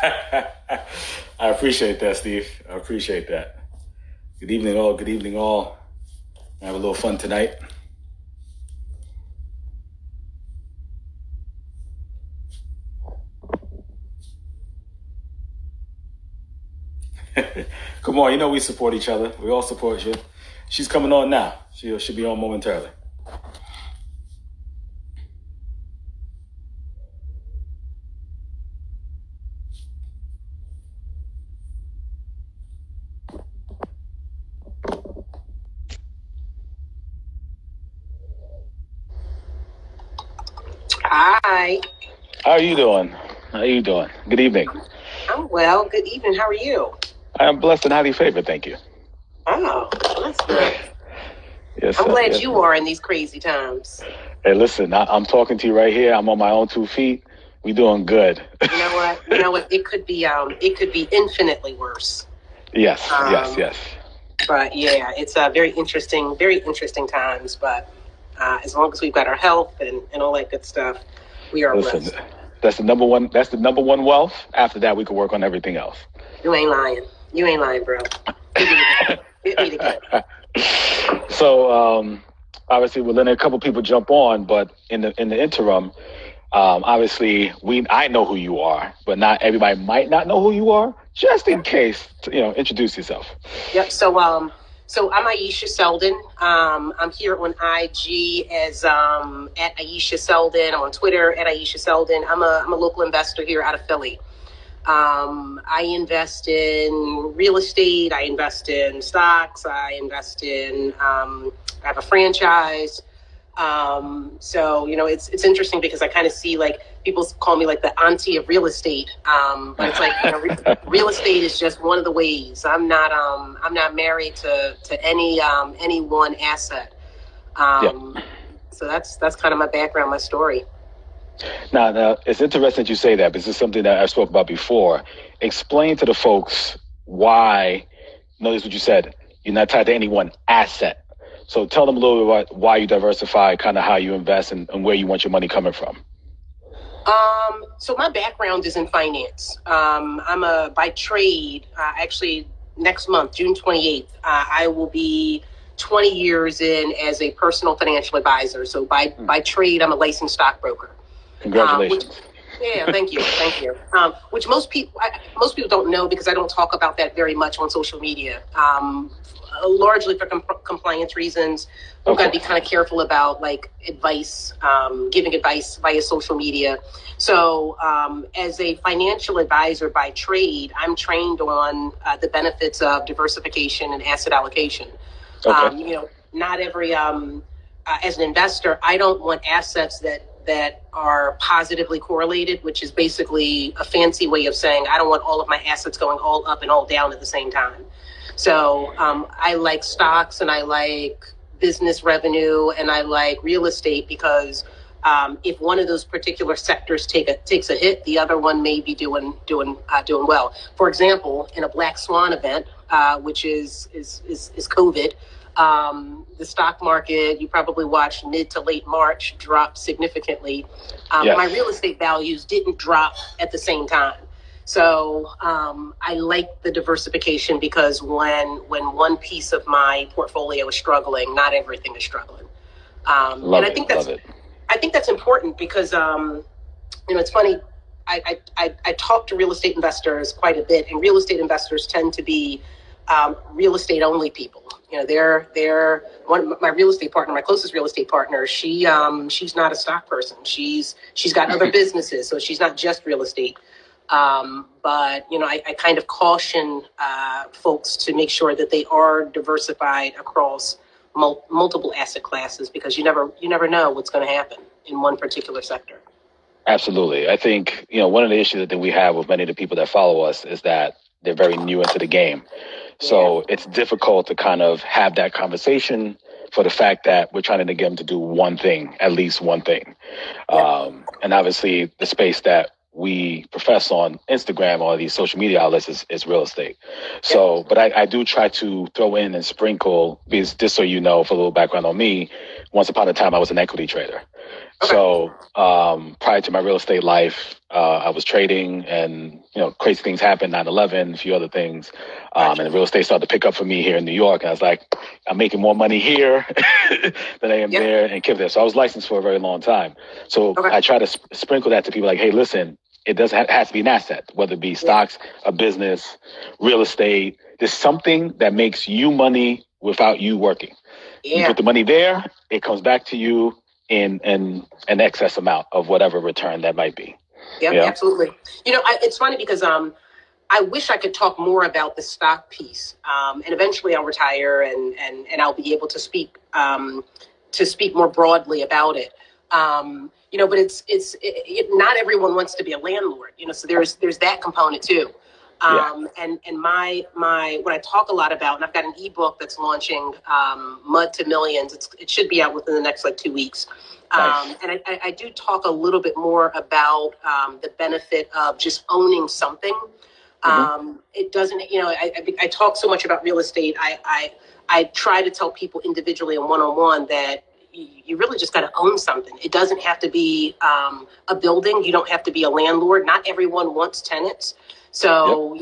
I appreciate that, Steve. I appreciate that. Good evening, all. Good evening, all. Have a little fun tonight. Come on, you know we support each other. We all support you. She's coming on now. She'll be on momentarily. Hi. How are you doing? Good evening. I'm well. Good evening. How are you? I am blessed and highly favored, thank you. Oh, that's good. Yes, I'm glad yes, you sir. are in these crazy times. Hey, listen, I'm talking to you right here. I'm on my own 2 feet. We doing good. You know what? It could be infinitely worse. Yes. But yeah, it's very interesting times. But as long as we've got our health and all that good stuff, we are blessed. That's the number one wealth. After that, we can work on everything else. You ain't lying, bro. Hit me together. So obviously we're letting a couple people jump on, but in the interim, obviously I know who you are, but not everybody might not know who you are. Just in case, introduce yourself. Yep. So I'm Ayesha Selden. I'm here on IG as at Ayesha Selden. I'm on Twitter at Ayesha Selden. I'm a local investor here out of Philly. I invest in real estate. I invest in stocks. I invest in. I have a franchise. So it's interesting because I kind of see like people call me like the auntie of real estate. But it's like real estate is just one of the ways. I'm not married to any one asset. So that's kind of my background, my story. Now, it's interesting that you say that. This is something that I've spoke about before. Explain to the folks why. Notice what you said. You're not tied to any one asset. So tell them a little bit about why you diversify, kind of how you invest, and where you want your money coming from. So my background is in finance. I'm by trade. Actually, next month, June 28th, I will be 20 years in as a personal financial advisor. So by trade, I'm a licensed stockbroker. Congratulations. Thank you. Which most people don't know because I don't talk about that very much on social media. Largely for compliance reasons. We've got to be kind of careful about like advice, giving advice via social media. So as a financial advisor by trade, I'm trained on the benefits of diversification and asset allocation. Not every, as an investor, I don't want assets that are positively correlated, which is basically a fancy way of saying I don't want all of my assets going all up and all down at the same time. So I like stocks and I like business revenue and I like real estate because if one of those particular sectors takes a hit, the other one may be doing well. For example, in a black swan event, which is COVID, the stock market, you probably watched mid to late March, drop significantly. Yes. My real estate values didn't drop at the same time. So I like the diversification because when one piece of my portfolio is struggling, not everything is struggling. I think that's important because it's funny. I talk to real estate investors quite a bit, and real estate investors tend to be real estate only people. They're my real estate partner, my closest real estate partner. She's not a stock person. She's got other businesses, so she's not just real estate. But I kind of caution folks to make sure that they are diversified across multiple asset classes because you never know what's going to happen in one particular sector. Absolutely. I think, one of the issues that we have with many of the people that follow us is that they're very new into the game. So it's difficult to kind of have that conversation for the fact that we're trying to get them to do one thing, at least one thing. And obviously the space that we profess on Instagram or these social media outlets is real estate. So, but I do try to throw in and sprinkle, because just so you know, for a little background on me, once upon a time, I was an equity trader. Okay. So prior to my real estate life, I was trading, and crazy things happened, 9/11, a few other things, Gotcha. and real estate started to pick up for me here in New York. And I was like, I'm making more money here than I am Yeah. there and kept there. So I was licensed for a very long time. So Okay. I try to sprinkle that to people like, hey, listen, it doesn't has to be an asset, whether it be stocks, a business, real estate. There's something that makes you money without you working. You put the money there, it comes back to you in an excess amount of whatever return that might be. Yeah, absolutely. It's funny because I wish I could talk more about the stock piece, and eventually I'll retire and I'll be able to speak more broadly about it. But not everyone wants to be a landlord. So there's that component too. And my what I talk a lot about, and I've got an ebook that's launching, Mud to Millions. It should be out within the next 2 weeks. Nice. And I do talk a little bit more about the benefit of just owning something. It doesn't, I talk so much about real estate. I try to tell people individually and one-on-one that you really just got to own something. It doesn't have to be a building. You don't have to be a landlord. Not everyone wants tenants. So,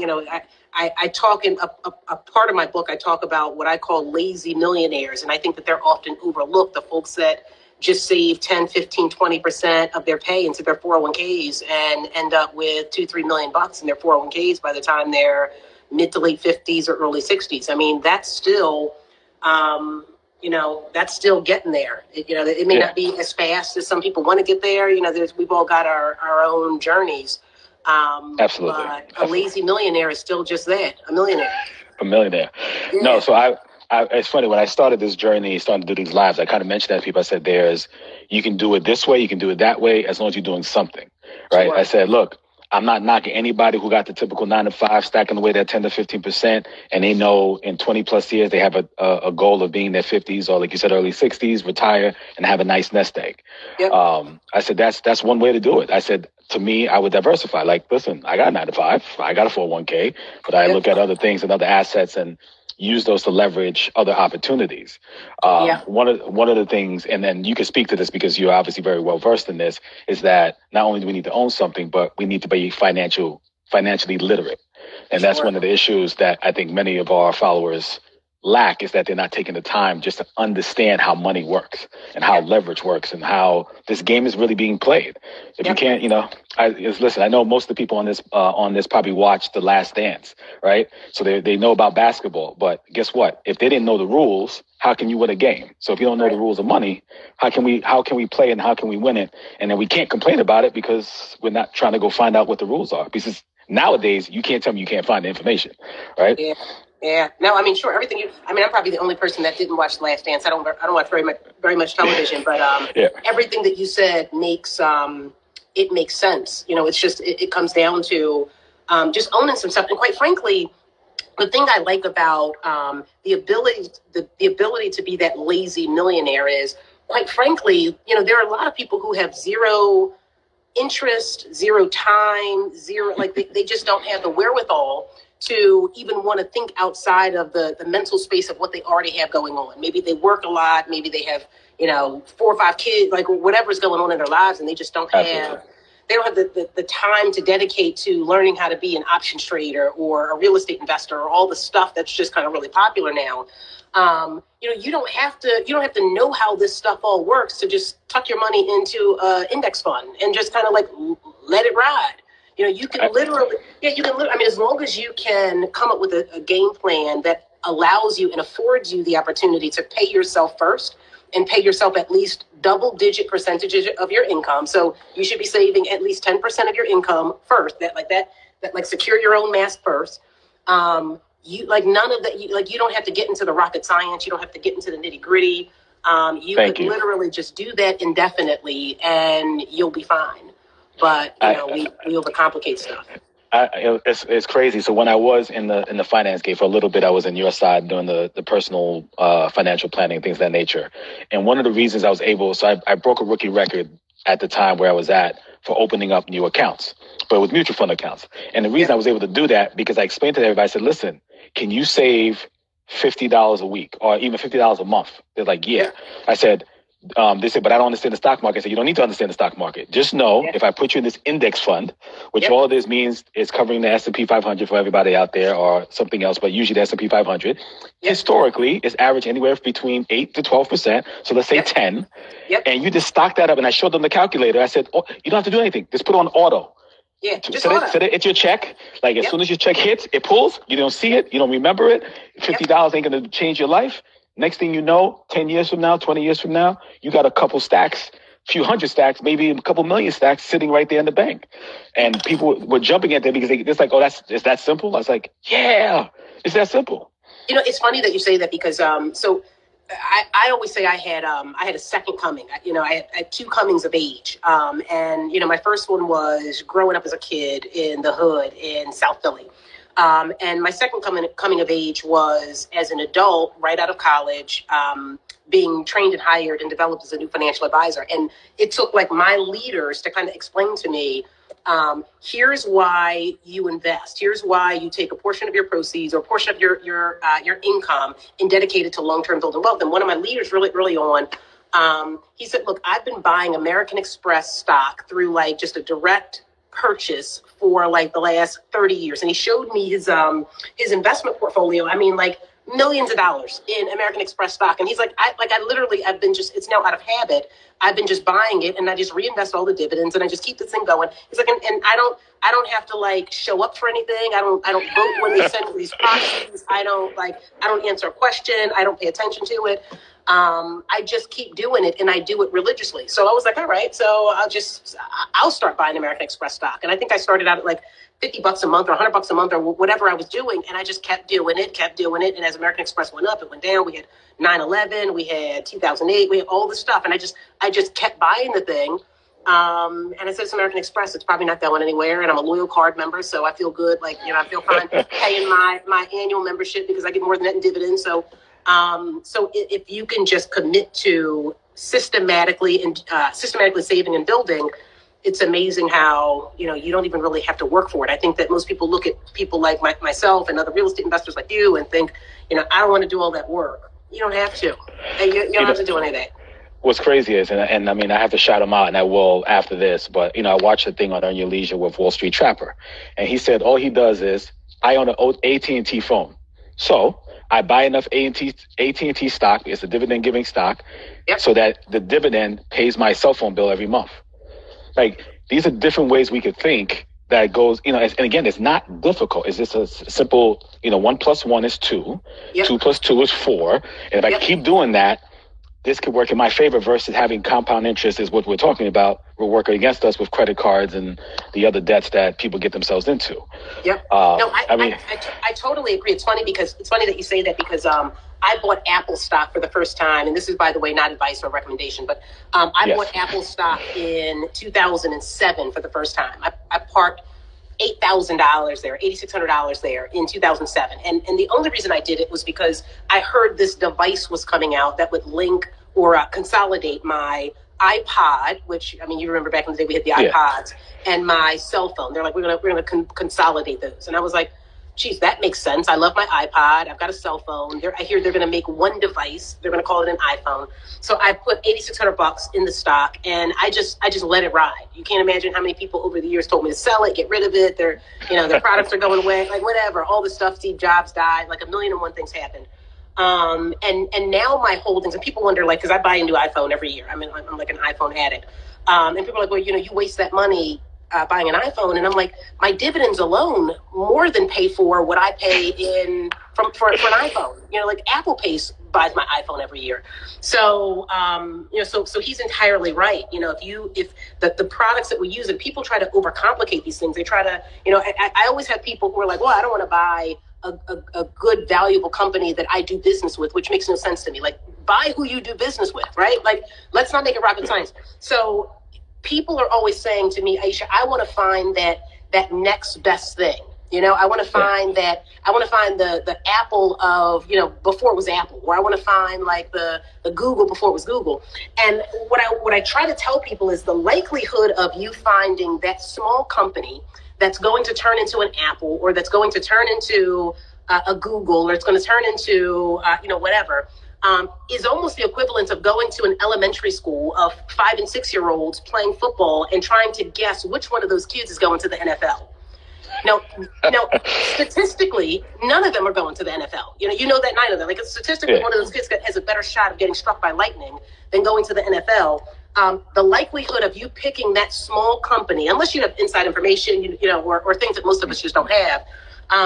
I talk in a part of my book, I talk about what I call lazy millionaires. And I think that they're often overlooked, the folks that just save 10, 15, 20% of their pay into their 401ks and end up with $2-3 million in their 401ks by the time they're mid to late 50s or early 60s. I mean, that's still, that's still getting there. It may not be as fast as some people want to get there. We've all got our own journeys. Absolutely. But a lazy millionaire is still just that, a millionaire. A millionaire. Yeah. No, so it's funny, when I started this journey, starting to do these lives, I kind of mentioned that to people. I said, you can do it this way, you can do it that way, as long as you're doing something, right? Sure. I said, look, I'm not knocking anybody who got the typical 9 to 5, stacking away that 10 to 15%, and they know in 20 plus years they have a goal of being in their 50s or, like you said, early 60s, retire and have a nice nest egg. Yep. I said that's one way to do it. I said, to me, I would diversify. Like, listen, I got 9 to 5, I got a 401k, but I look at other things and other assets and use those to leverage other opportunities. One of the things, and then you can speak to this because you're obviously very well versed in this, is that not only do we need to own something, but we need to be financially literate. And that's one of the issues that I think many of our followers lack, is that they're not taking the time just to understand how money works and how leverage works and how this game is really being played. If you can't, listen, I know most of the people on this probably watched The Last Dance, right? So they know about basketball, but guess what? If they didn't know the rules, how can you win a game? So if you don't know the rules of money, how can we play and how can we win it? And then we can't complain about it because we're not trying to go find out what the rules are. Because nowadays you can't tell me you can't find the information, right? Yeah. No, I mean, sure. I'm probably the only person that didn't watch The Last Dance. I don't watch very much television, but everything that you said makes sense. It's just it comes down to just owning some stuff. And quite frankly, the thing I like about the ability to be that lazy millionaire is, quite frankly, there are a lot of people who have zero interest, zero time, they just don't have the wherewithal to even want to think outside of the mental space of what they already have going on. Maybe they work a lot, maybe they have 4 or 5 kids, like whatever's going on in their lives, and they just don't have the time to dedicate to learning how to be an options trader or a real estate investor or all the stuff that's just kind of really popular now. You don't have to know how this stuff all works to just tuck your money into an index fund and just kind of like let it ride. You can literally, as long as you can come up with a game plan that allows you and affords you the opportunity to pay yourself first and pay yourself at least double-digit percentages of your income. So you should be saving at least 10% of your income first. That secure your own mask first. You none of that. You don't have to get into the rocket science. You don't have to get into the nitty-gritty. You could literally just do that indefinitely, and you'll be fine. But we overcomplicate stuff. It's crazy. So when I was in the finance game for a little bit, I was in your side doing the personal financial planning, things of that nature. And one of the reasons I was able, I broke a rookie record at the time where I was at for opening up new accounts, but with mutual fund accounts. And the reason I was able to do that, because I explained to everybody, I said, listen, can you save $50 a week or even $50 a month? They're like, yeah. I said, They said, but I don't understand the stock market. I said, you don't need to understand the stock market. Just know if I put you in this index fund, which all this means is covering the S&P 500 for everybody out there or something else, but usually the S&P 500, historically is average anywhere between 8 to 12%. So let's say 10. And you just stock that up. And I showed them the calculator. I said, oh, you don't have to do anything. Just put on auto. Set it, it's your check. Like as soon as your check hits, it pulls. You don't see it. You don't remember it. $50 ain't going to change your life. Next thing you know, 10 years from now, 20 years from now, you got a couple stacks, a few hundred stacks, maybe a couple million stacks sitting right there in the bank. And people were jumping at that because it's like, oh, is that simple? I was like, yeah, it's that simple. You know, it's funny that you say that because so I always say I had a second coming. You know, I had two comings of age. And, you know, my first one was growing up as a kid in the hood in South Philly. And my second coming of age was as an adult, right out of college, being trained and hired and developed as a new financial advisor. And it took like my leaders to kind of explain to me, here's why you invest. Here's why you take a portion of your proceeds or a portion of your income and dedicate it to long-term building wealth. And one of my leaders really early on, he said, look, I've been buying American Express stock through like just a direct purchase for like the last 30 years. And he showed me his investment portfolio. I mean, like millions of dollars in American Express stock. And he's like, I've been just, it's now out of habit. I've been just buying it and I just reinvest all the dividends and I just keep this thing going. He's like, and I don't have to like show up for anything. I don't vote when they send me these proxies. I don't answer a question. I don't pay attention to it. I just keep doing it and I do it religiously. So I was like, all right, so I'll start buying American Express stock. And I think I started out at like $50 a month or $100 a month or whatever I was doing. And I just kept doing it. And as American Express went up, it went down. We had 9/11, we had 2008, we had all this stuff. And I just kept buying the thing. And I said, it's American Express. It's probably not going anywhere. And I'm a loyal card member. So I feel good. Like, you know, I feel fine paying my annual membership because I get more than that in dividends. So if you can just commit to systematically saving and building, it's amazing how, you know, you don't even really have to work for it. I think that most people look at people like myself and other real estate investors like you and think, you know, I don't want to do all that work. You don't have to. You don't have to do any of that. What's crazy is, and I mean, I have to shout him out, and I will after this, but, you know, I watched the thing on Earn Your Leisure with Wall Street Trapper, and he said all he does is, I own an AT&T phone. So I buy enough AT&T stock, it's a dividend-giving stock, so that the dividend pays my cell phone bill every month. Like, these are different ways we could think that goes, you know, and again, it's not difficult. It's just a simple, you know, 1 + 1 is 2, 2 + 2 is 4. And if I keep doing that, this could work in my favor versus having compound interest is what we're talking about. We're working against us with credit cards and the other debts that people get themselves into. I totally agree. It's funny that you say that because I bought Apple stock for the first time. And this is, by the way, not advice or recommendation, but I bought Apple stock in 2007 for the first time. I parked $8,000 there, $8,600 there in 2007. And the only reason I did it was because I heard this device was coming out that would link or consolidate my iPod, which, I mean, you remember back in the day we had the iPods, and my cell phone. They're like, we're gonna consolidate those. And I was like, geez, that makes sense. I love my iPod. I've got a cell phone. I hear they're going to make one device. They're going to call it an iPhone. So I put $8,600 in the stock, and I just let it ride. You can't imagine how many people over the years told me to sell it, get rid of it. Their products are going away, like whatever. All the stuff. Steve Jobs died. Like 1,000,001 things happened. And now my holdings, and people wonder, like, because I buy a new iPhone every year. I mean, I'm like an iPhone addict. And people are like, well, you know, you waste that money buying an iPhone. And I'm like, my dividends alone more than pay for what I pay for an iPhone. You know, like Apple buys my iPhone every year. So, you know, so he's entirely right. You know, if the products that we use, and people try to overcomplicate these things, they try to, you know, I always have people who are like, well, I don't want to buy a good, valuable company that I do business with, which makes no sense to me. Like, buy who you do business with, right? Like, let's not make it rocket science. So people are always saying to me, Ayesha, I want to find that next best thing. You know, I want to find the Apple of, you know, before it was Apple, or I want to find like the Google before it was Google. And what I try to tell people is the likelihood of you finding that small company that's going to turn into an Apple, or that's going to turn into a Google, or it's going to turn into, you know, whatever. is almost the equivalent of going to an elementary school of 5 and 6 year olds playing football and trying to guess which one of those kids is going to the NFL. Now, statistically, none of them are going to the NFL. You know that none of them. Like statistically, one of those kids has a better shot of getting struck by lightning than going to the NFL. The likelihood of you picking that small company, unless you have inside information, or things that most of us just don't have,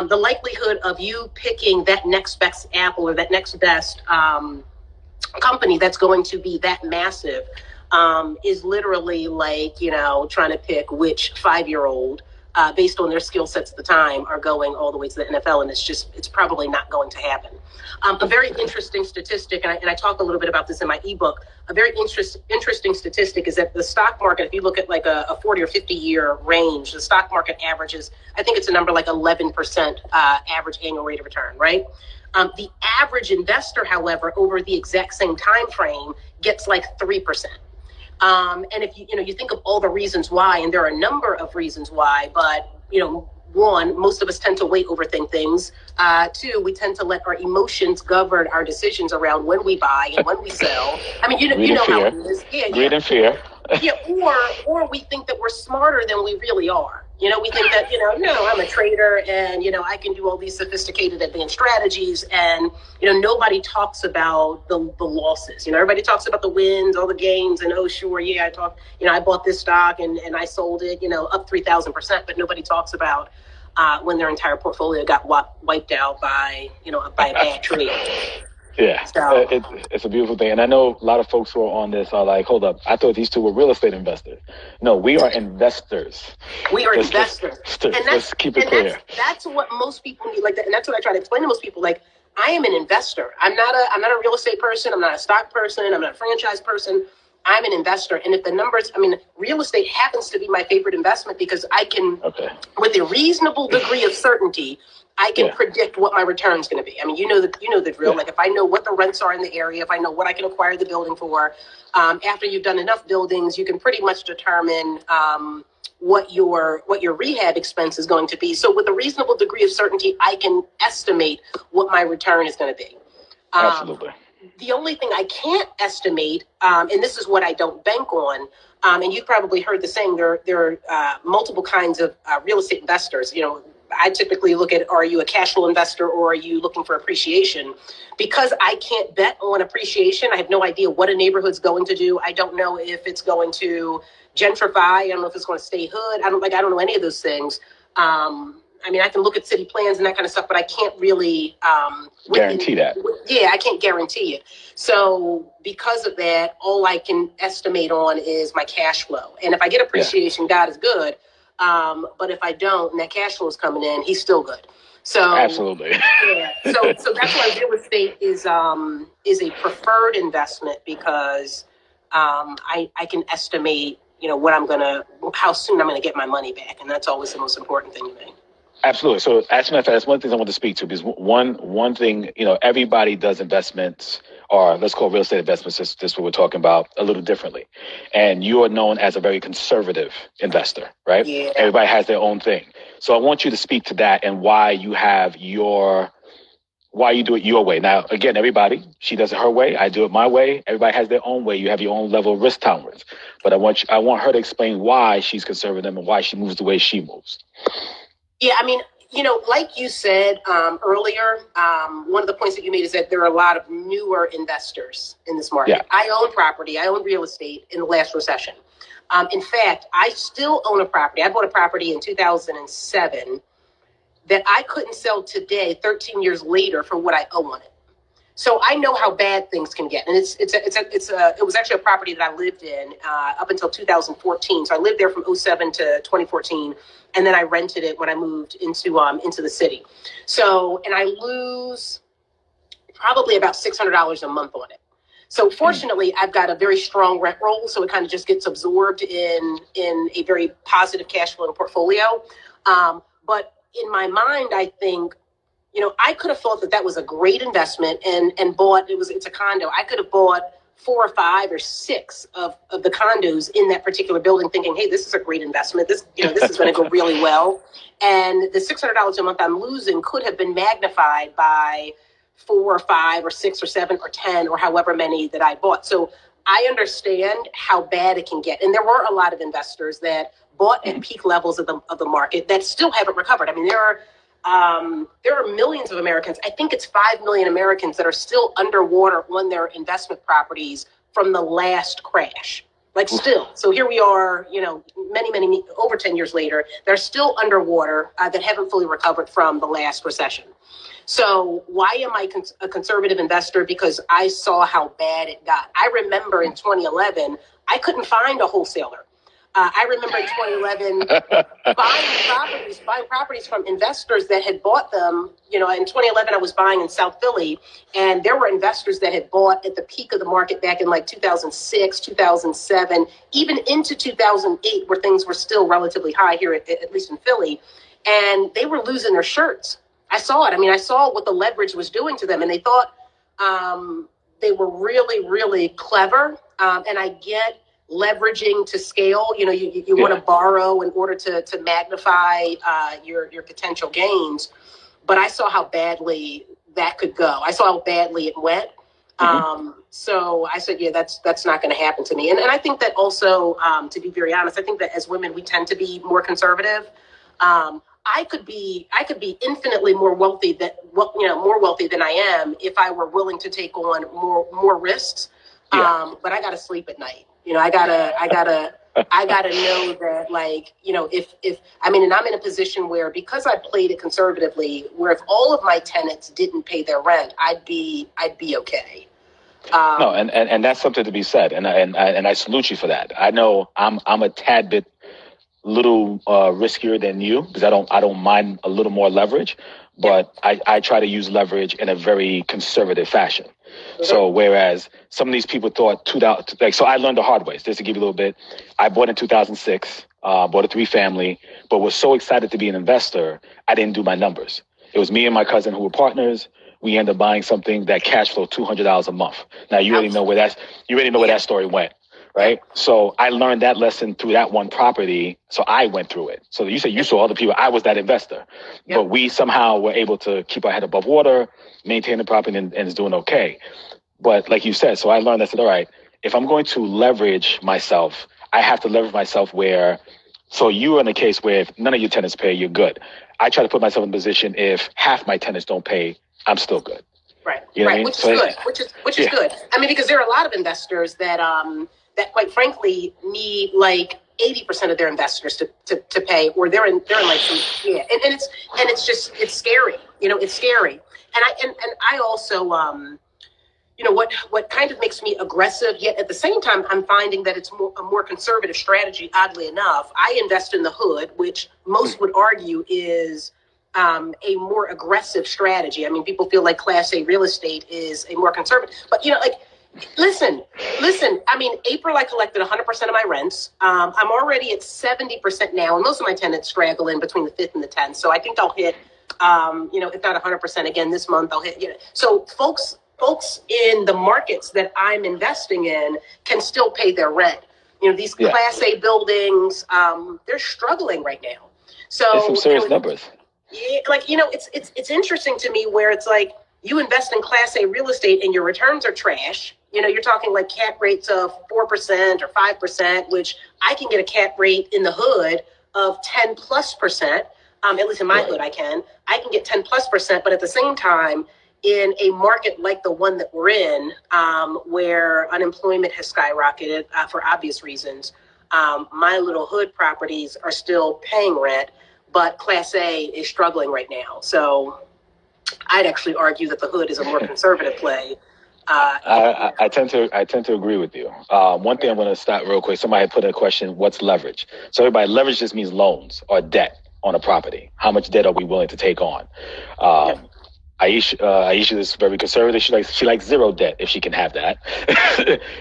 the likelihood of you picking that next best apple or that next best company that's going to be that massive is literally like, trying to pick which 5-year-old based on their skill sets at the time are going all the way to the NFL. And it's probably not going to happen. A very interesting statistic, and I talk a little bit about this in my ebook, a very interesting statistic is that the stock market, if you look at like a 40 or 50 year range, the stock market averages, I think it's a number like 11% average annual rate of return, right? The average investor, however, over the exact same time frame gets like 3%. And if you think of all the reasons why, and there are a number of reasons why, but one, most of us tend to overthink things. Two, we tend to let our emotions govern our decisions around when we buy and when we sell. I mean, you know how it is. Greed and fear. Or we think that we're smarter than we really are. We think that, no, I'm a trader and, I can do all these sophisticated advanced strategies. And, nobody talks about the losses. Everybody talks about the wins, all the gains. And, oh, sure, yeah, I bought this stock and I sold it, up 3,000%. But nobody talks about when their entire portfolio got wiped out by a bad trade. Yeah, so, it's a beautiful thing. And I know a lot of folks who are on this are like, hold up, I thought these two were real estate investors. No, we are investors. We are investors. Let's keep it clear. That's what most people need. Like that, and that's what I try to explain to most people. Like, I am an investor. I'm not a real estate person. I'm not a stock person. I'm not a franchise person. I'm an investor. And if the numbers, real estate happens to be my favorite investment because I can, with a reasonable degree of certainty, I can predict what my return is going to be. You know the drill. Like if I know what the rents are in the area, if I know what I can acquire the building for, after you've done enough buildings, you can pretty much determine what your rehab expense is going to be. So with a reasonable degree of certainty, I can estimate what my return is going to be. Absolutely. The only thing I can't estimate, and this is what I don't bank on, and you've probably heard the saying, there are multiple kinds of real estate investors. I typically look at, are you a cash flow investor or are you looking for appreciation? Because I can't bet on appreciation. I have no idea what a neighborhood's going to do. I don't know if it's going to gentrify. I don't know if it's going to stay hood. I don't know any of those things. I can look at city plans and that kind of stuff, but I can't really guarantee that. Yeah, I can't guarantee it. So because of that, all I can estimate on is my cash flow. And if I get appreciation, God is good. But if I don't, and that cash flow is coming in, he's still good. So absolutely. Yeah. So that's why real estate is a preferred investment because I can estimate, how soon I'm gonna get my money back, and that's always the most important thing to me. Absolutely. So, as a matter of fact, that's one thing I want to speak to because one thing, everybody does investments, or let's call real estate investments, this is what we're talking about, a little differently. And you are known as a very conservative investor, right? Yeah. Everybody has their own thing. So I want you to speak to that and why you do it your way. Now, again, everybody, she does it her way. I do it my way. Everybody has their own way. You have your own level of risk tolerance. But I want her to explain why she's conservative and why she moves the way she moves. Yeah, like you said earlier, one of the points that you made is that there are a lot of newer investors in this market. Yeah. I own property. I own real estate in the last recession. In fact, I still own a property. I bought a property in 2007 that I couldn't sell today, 13 years later, for what I owe on it. So I know how bad things can get. And it was actually a property that I lived in up until 2014. So I lived there from 2007 to 2014. And then I rented it when I moved into the city. So, and I lose probably about $600 a month on it. So fortunately, I've got a very strong rent roll. So it kind of just gets absorbed in a very positive cash flow portfolio. But in my mind, I think, I could have thought that was a great investment and bought, it's a condo. I could have bought 4 or 5 or 6 of the condos in that particular building thinking, hey, this is a great investment. This is going to go really well. And the $600 a month I'm losing could have been magnified by 4 or 5 or 6 or 7 or 10 or however many that I bought. So I understand how bad it can get. And there were a lot of investors that bought at peak levels of the market that still haven't recovered. I mean, there are millions of Americans. I think it's 5 million Americans that are still underwater on their investment properties from the last crash. Like still. So here we are, many, over 10 years later, they're still underwater that haven't fully recovered from the last recession. So why am I a conservative investor? Because I saw how bad it got. I remember in 2011, I couldn't find a wholesaler. I remember in 2011 buying properties from investors that had bought them. In 2011, I was buying in South Philly, and there were investors that had bought at the peak of the market back in like 2006, 2007, even into 2008, where things were still relatively high here, at least in Philly, and they were losing their shirts. I saw it. I mean, I saw what the leverage was doing to them, and they thought they were really, really clever. And I get leveraging to scale. You want to borrow in order to magnify your potential gains. But I saw how badly that could go. I saw how badly it went. So I said, that's not going to happen to me. And I think that also, to be very honest, I think that as women, we tend to be more conservative. I could be infinitely more wealthy than I am if I were willing to take on more risks. But I got to sleep at night. I gotta know that, and I'm in a position where, because I played it conservatively, where if all of my tenants didn't pay their rent, I'd be okay. No, and that's something to be said, and I salute you for that. I know I'm a tad bit little riskier than you, because I don't mind a little more leverage, but I try to use leverage in a very conservative fashion. So whereas some of these people thought so I learned the hard way. Just to give you a little bit, I bought in 2006, bought a 3-family, but was so excited to be an investor, I didn't do my numbers. It was me and my cousin who were partners. We ended up buying something that cash flowed $200 a month. Now you already know where that story went. Right. So I learned that lesson through that one property. So I went through it. So you said you saw other people. I was that investor. But we somehow were able to keep our head above water, maintain the property, and it's doing okay. But like you said, so I learned, I said, all right, if I'm going to leverage myself, I have to leverage myself so you are in a case where if none of your tenants pay, you're good. I try to put myself in a position, if half my tenants don't pay, I'm still good. Right. Which is good. Which is good. I mean, because there are a lot of investors that quite frankly need like 80% of their investors to pay, or they're in like some, and it's scary. It's scary. And I also what kind of makes me aggressive, yet at the same time I'm finding that it's a more conservative strategy. Oddly enough, I invest in the hood, which most would argue is a more aggressive strategy. I mean, people feel like Class A real estate is a more conservative, but listen. I mean, April, I collected 100% of my rents. I'm already at 70% now, and most of my tenants straggle in between the 5th and the 10th. So I think I'll hit, if not 100% again this month, I'll hit. So folks in the markets that I'm investing in can still pay their rent. These Class A buildings, they're struggling right now. So it's some serious numbers. Yeah, it's interesting to me where it's like, you invest in Class A real estate and your returns are trash. You're talking like cap rates of 4% or 5%, which I can get a cap rate in the hood of 10+%. At least in my hood, I can get 10+%. But at the same time, in a market like the one that we're in, where unemployment has skyrocketed for obvious reasons, my little hood properties are still paying rent, but Class A is struggling right now. So I'd actually argue that the hood is a more conservative play. I tend to agree with you. One thing I'm going to stop real quick. Somebody put a question: what's leverage? So everybody, leverage just means loans or debt on a property. How much debt are we willing to take on? Ayesha is very conservative. She likes zero debt if she can have that,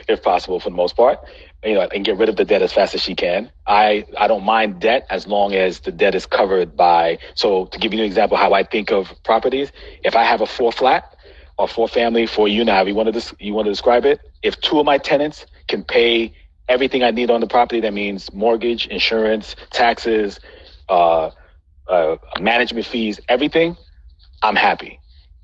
if possible, for the most part. And get rid of the debt as fast as she can. I don't mind debt as long as the debt is covered by. So to give you an example, how I think of properties, if I have a 4-flat or 4-family, 4-unit, however you want to describe it, if 2 of my tenants can pay everything I need on the property, that means mortgage, insurance, taxes, management fees, everything, I'm happy.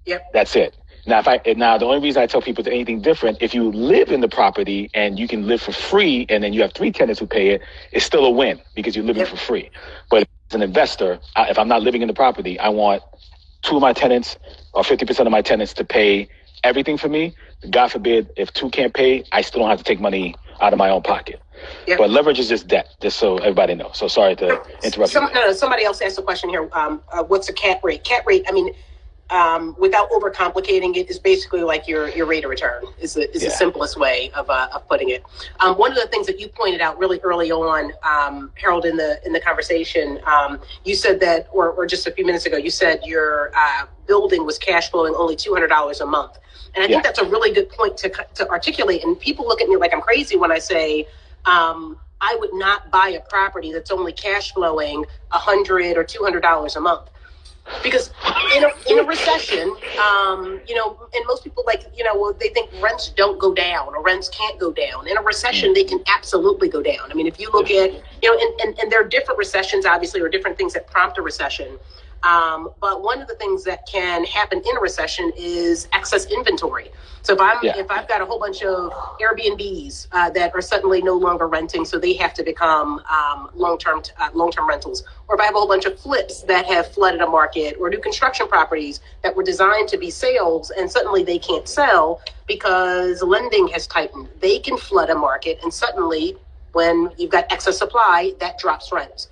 Yep. That's it. Now, the only reason I tell people it's anything different, if you live in the property and you can live for free, and then you have 3 tenants who pay it, it's still a win because you're living for free. But as an investor, if I'm not living in the property, I want 2 of my tenants or 50% of my tenants to pay everything for me. God forbid, if 2 can't pay, I still don't have to take money out of my own pocket. Yep. But leverage is just debt, just so everybody knows. So sorry to interrupt you. No, somebody else asked a question here. What's a cap rate? Cap rate, I mean, without overcomplicating it, is basically like your rate of return is the simplest way of putting it. One of the things that you pointed out really early on, Harold, in the conversation, you said that, or just a few minutes ago, you said your building was cash flowing only $200 a month. And I think that's a really good point to articulate. And people look at me like I'm crazy when I say, I would not buy a property that's only cash flowing $100 or $200 a month. Because in a recession, and most people they think rents don't go down or rents can't go down. In a recession, they can absolutely go down. I mean, if you look at, and there are different recessions, obviously, or different things that prompt a recession. But one of the things that can happen in a recession is excess inventory. So if I've got a whole bunch of Airbnbs that are suddenly no longer renting, so they have to become long-term rentals, or if I have a whole bunch of flips that have flooded a market, or new construction properties that were designed to be sales and suddenly they can't sell because lending has tightened, they can flood a market, and suddenly when you've got excess supply, that drops rents.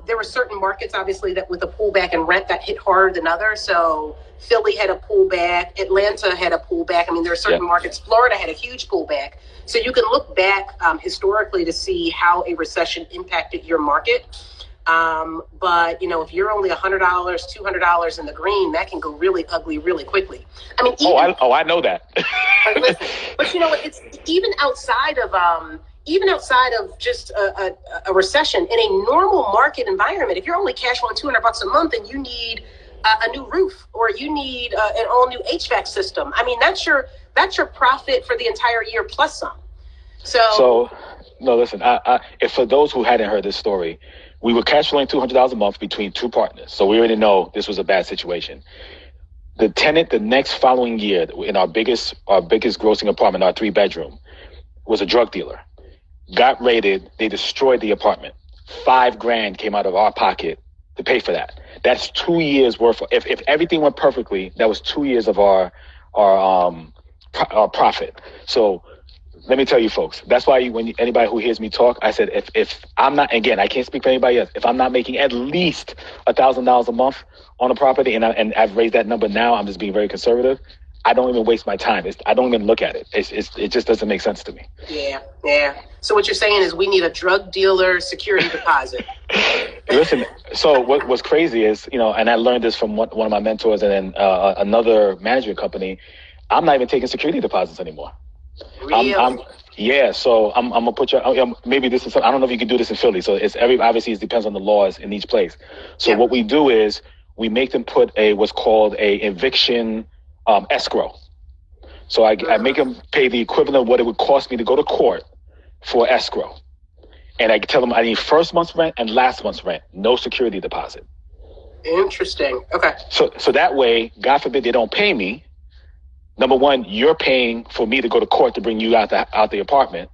There were certain markets, obviously, that with a pullback in rent got hit harder than others. So Philly had a pullback, Atlanta had a pullback. I mean, there are certain markets. Florida had a huge pullback. So you can look back historically to see how a recession impacted your market. But if you're only $100, $200 in the green, that can go really ugly really quickly. I mean, I know that. but it's even outside of just a recession, in a normal market environment, if you're only cash flowing $200 a month and you need a new roof, or you need an all new HVAC system, I mean, that's your profit for the entire year plus some. So no, listen, if for those who hadn't heard this story, we were cash flowing $200 a month between 2 partners. So we already know this was a bad situation. The tenant the next following year in our biggest grossing apartment, our 3-bedroom, was a drug dealer. Got raided, they destroyed the apartment. $5,000 came out of our pocket to pay for that. That's 2 years worth. If everything went perfectly, that was 2 years of our profit. So let me tell you, folks, that's why anybody who hears me talk, I said, if I'm not, again, I can't speak for anybody else. If I'm not making at least $1,000 a month on a property, and I've raised that number now, I'm just being very conservative. I don't even waste my time. I don't even look at it. It just doesn't make sense to me. Yeah. So what you're saying is we need a drug dealer security deposit. Listen, so what's crazy is, and I learned this from one of my mentors and then another management company, I'm not even taking security deposits anymore. Really? So I'm gonna put you. Maybe this is. I don't know if you can do this in Philly. So obviously it depends on the laws in each place. So what we do is we make them put what's called a eviction escrow. So I make them pay the equivalent of what it would cost me to go to court for escrow, and I tell them I need first month's rent and last month's rent, no security deposit. Interesting. Okay. So that way, God forbid they don't pay me. Number one, you're paying for me to go to court to bring you out the apartment.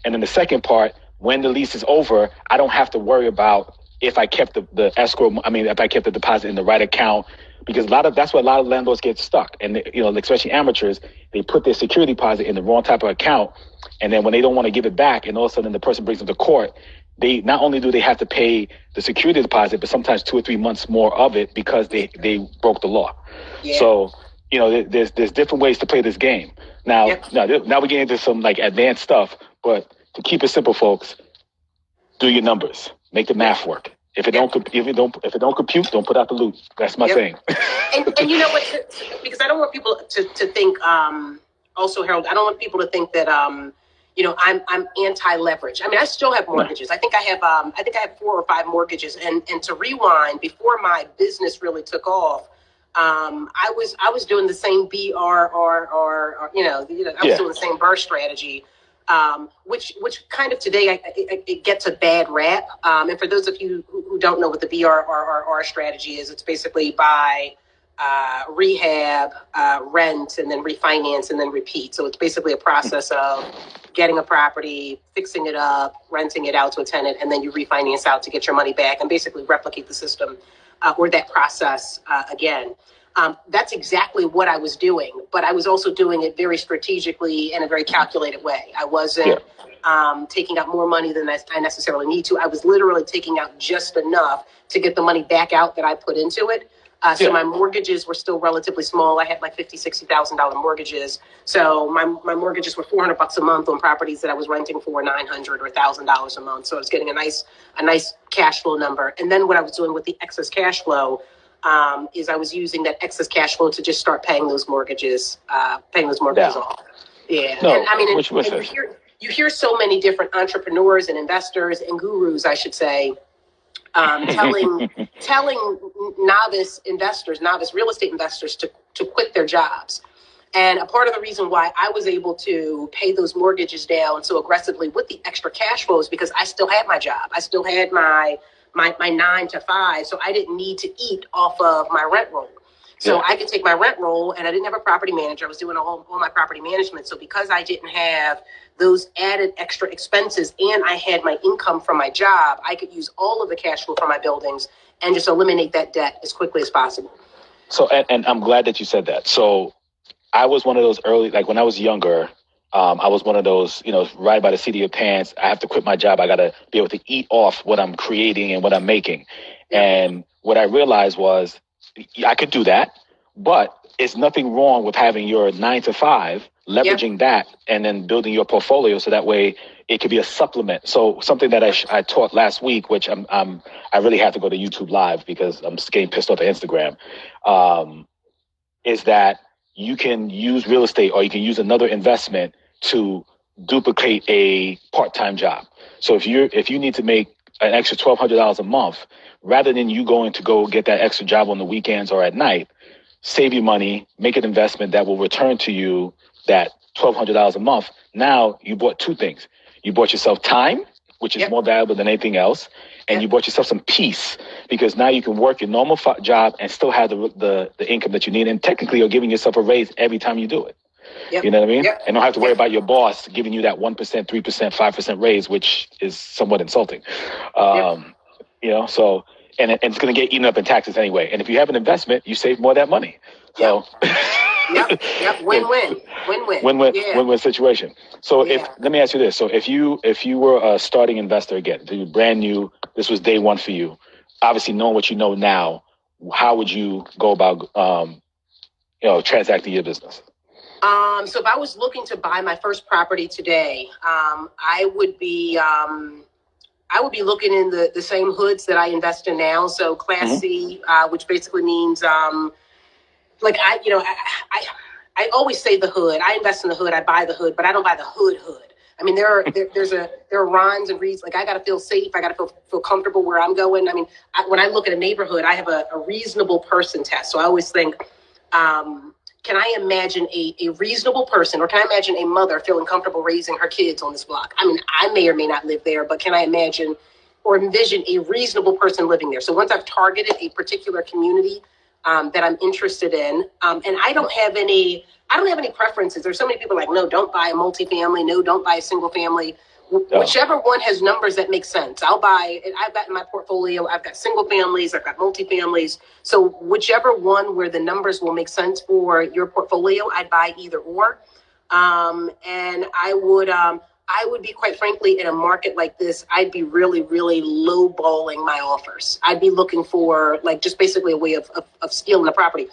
And then the second part, when the lease is over, I don't have to worry about if I kept the escrow. I mean, if I kept the deposit in the right account, because that's where a lot of landlords get stuck. And especially amateurs, they put their security deposit in the wrong type of account. And then when they don't want to give it back, and all of a sudden the person brings them to court, they not only do they have to pay the security deposit, but sometimes 2 or 3 months more of it because they broke the law. Yeah. So, there's different ways to play this game. Now we get into some advanced stuff, but to keep it simple, folks, do your numbers, make the math work. If it don't compute, don't put out the loot. That's my thing. and you know what? Because I don't want people to think. Also, Harold, I don't want people to think that I'm anti-leverage. I mean, I still have mortgages. I think I have 4 or 5 mortgages. And to rewind, before my business really took off, I was doing the same BRR, I was doing the same BRRRR strategy, which kind of today it gets a bad rap. And for those of you who don't know what the BRRR strategy is, it's basically buy rehab, rent, and then refinance, and then repeat. So it's basically a process of getting a property, fixing it up, renting it out to a tenant, and then you refinance out to get your money back and basically replicate the system or that process again. That's exactly what I was doing, but I was also doing it very strategically in a very calculated way. I wasn't taking out more money than I necessarily need to. I was literally taking out just enough to get the money back out that I put into it. So my mortgages were still relatively small. I had like $50,000-$60,000 mortgages. So my mortgages were $400 a month on properties that I was renting for $900 or $1,000 a month. So I was getting a nice cash flow number. And then what I was doing with the excess cash flow is I was using that excess cash flow to just start paying those mortgages off. Yeah. No, and I mean, and you hear so many different entrepreneurs and investors and gurus, I should say, telling novice real estate investors to quit their jobs. And a part of the reason why I was able to pay those mortgages down so aggressively with the extra cash flow is because I still had my job. I still had my 9 to 5. So I didn't need to eat off of my rent roll. So I could take my rent roll, and I didn't have a property manager. I was doing all my property management. So because I didn't have those added extra expenses and I had my income from my job, I could use all of the cash flow from my buildings and just eliminate that debt as quickly as possible. So, and I'm glad that you said that. So I was one of those early, like when I was younger, I was one of those, right by the seat of your pants. I have to quit my job. I got to be able to eat off what I'm creating and what I'm making. And what I realized was I could do that, but it's nothing wrong with having your 9 to 5, leveraging that, and then building your portfolio so that way it could be a supplement. So something that I taught last week, which I really have to go to YouTube Live because I'm just getting pissed off at Instagram, is that you can use real estate or you can use another investment to duplicate a part-time job. So if you need to make an extra $1,200 a month, rather than you going to go get that extra job on the weekends or at night, save you money, make an investment that will return to you that $1,200 a month. Now you bought two things. You bought yourself time, which is more valuable than anything else. And you bought yourself some peace because now you can work your normal job and still have the income that you need. And technically you're giving yourself a raise every time you do it. You know what I mean? And don't have to worry about your boss giving you that 1%, 3%, 5% raise, which is somewhat insulting. So, and it's going to get eaten up in taxes anyway. And if you have an investment, you save more of that money. So, win-win situation. So let me ask you this. So if you were a starting investor again, you were brand new, this was day one for you, obviously knowing what you know now, how would you go about, transacting your business? So if I was looking to buy my first property today, I would be looking in the same hoods that I invest in now. So Class C, which basically means I always say the hood. I invest in the hood. I buy the hood, but I don't buy the hood. I mean, there are rhymes and reads. Like I got to feel safe. I got to feel comfortable where I'm going. I mean, when I look at a neighborhood, I have a reasonable person test. So I always think, can I imagine a reasonable person, or can I imagine a mother feeling comfortable raising her kids on this block? I mean, I may or may not live there, but can I imagine or envision a reasonable person living there? So once I've targeted a particular community that I'm interested in, and I don't have any preferences. There's so many people like, no, don't buy a multifamily. No, don't buy a single family. Whichever one has numbers that make sense, I'll buy it. I've got in my portfolio, I've got single families, I've got multifamilies. So whichever one where the numbers will make sense for your portfolio, I'd buy either or. And I would be, quite frankly, in a market like this, I'd be really, really lowballing my offers. I'd be looking for just basically a way of stealing the property.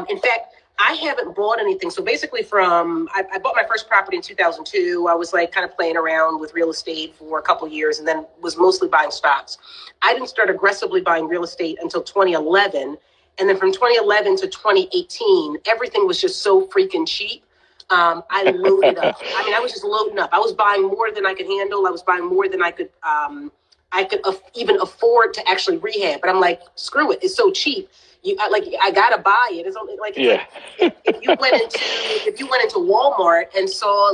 In fact, I haven't bought anything. So basically I bought my first property in 2002. I was kind of playing around with real estate for a couple of years and then was mostly buying stocks. I didn't start aggressively buying real estate until 2011. And then from 2011 to 2018, everything was just so freaking cheap. I loaded up. I mean, I was just loading up. I was buying more than I could handle. I was buying more than I could even afford to actually rehab. But I'm like, screw it. It's so cheap. I gotta buy it. It's only if you went into Walmart and saw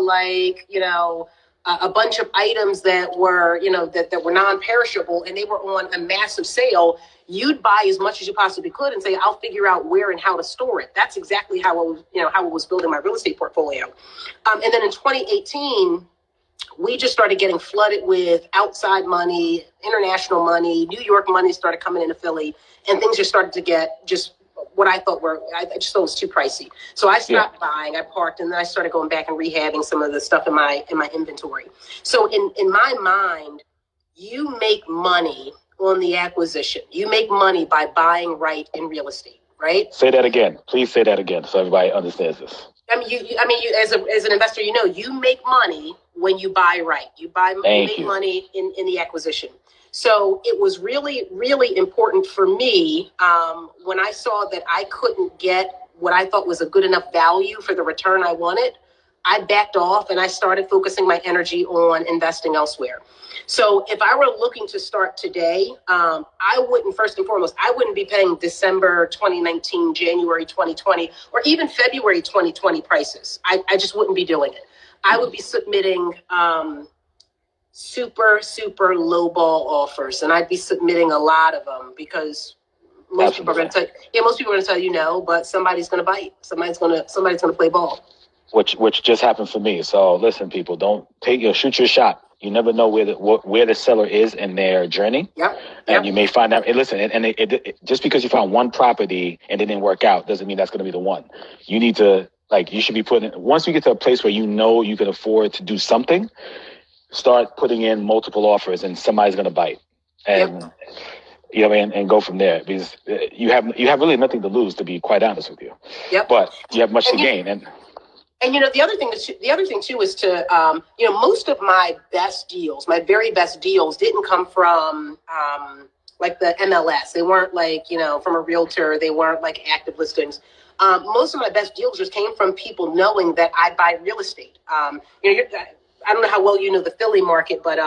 a bunch of items that were, that were non-perishable, and they were on a massive sale, you'd buy as much as you possibly could and say, I'll figure out where and how to store it. That's exactly how I was building my real estate portfolio. And then in 2018, we just started getting flooded with outside money, international money, New York money started coming into Philly, and things just started to get just what I thought I just thought it was too pricey. So I stopped buying, I parked, and then I started going back and rehabbing some of the stuff in my inventory. So in my mind, you make money on the acquisition. You make money by buying right in real estate, right? Say that again. Please say that again so everybody understands this. You as an investor, you make money when you buy right. You make money in the acquisition. So it was really, really important for me when I saw that I couldn't get what I thought was a good enough value for the return I wanted. I backed off and I started focusing my energy on investing elsewhere. So if I were looking to start today, I wouldn't, first and foremost, I wouldn't be paying December 2019, January 2020, or even February 2020 prices. I just wouldn't be doing it. I would be submitting super, super lowball offers, and I'd be submitting a lot of them because most people are going to tell you no, but somebody's going to bite. Somebody's going to play ball. Which just happened for me. So listen, people, don't shoot your shot. You never know where the seller is in their journey. And you may find out. And listen, and just because you found one property and it didn't work out doesn't mean that's going to be the one. You need to you should be once you get to a place where you know you can afford to do something, start putting in multiple offers and somebody's going to bite. And and go from there, because you have really nothing to lose, to be quite honest with you. But you have much to gain. And the other thing too is to most of my very best deals didn't come from the MLS. They weren't from a realtor. They weren't active listings. Most of my best deals just came from people knowing that I buy real estate. I don't know how well you know the Philly market, but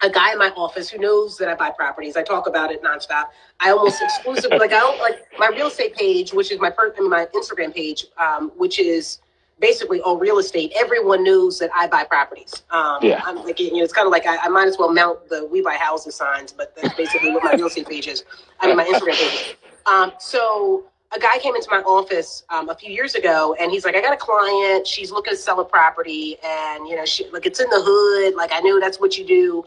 a guy in my office who knows that I buy properties. I talk about it nonstop. I almost exclusively I don't my real estate page, which is my Instagram page, which is basically all real estate. Everyone knows that I buy properties. I'm it's kind of I might as well mount the "We Buy Houses" signs, but that's basically what my real estate page is. My Instagram page. So a guy came into my office a few years ago, and he's like, I got a client. She's looking to sell a property, and she it's in the hood. I know that's what you do.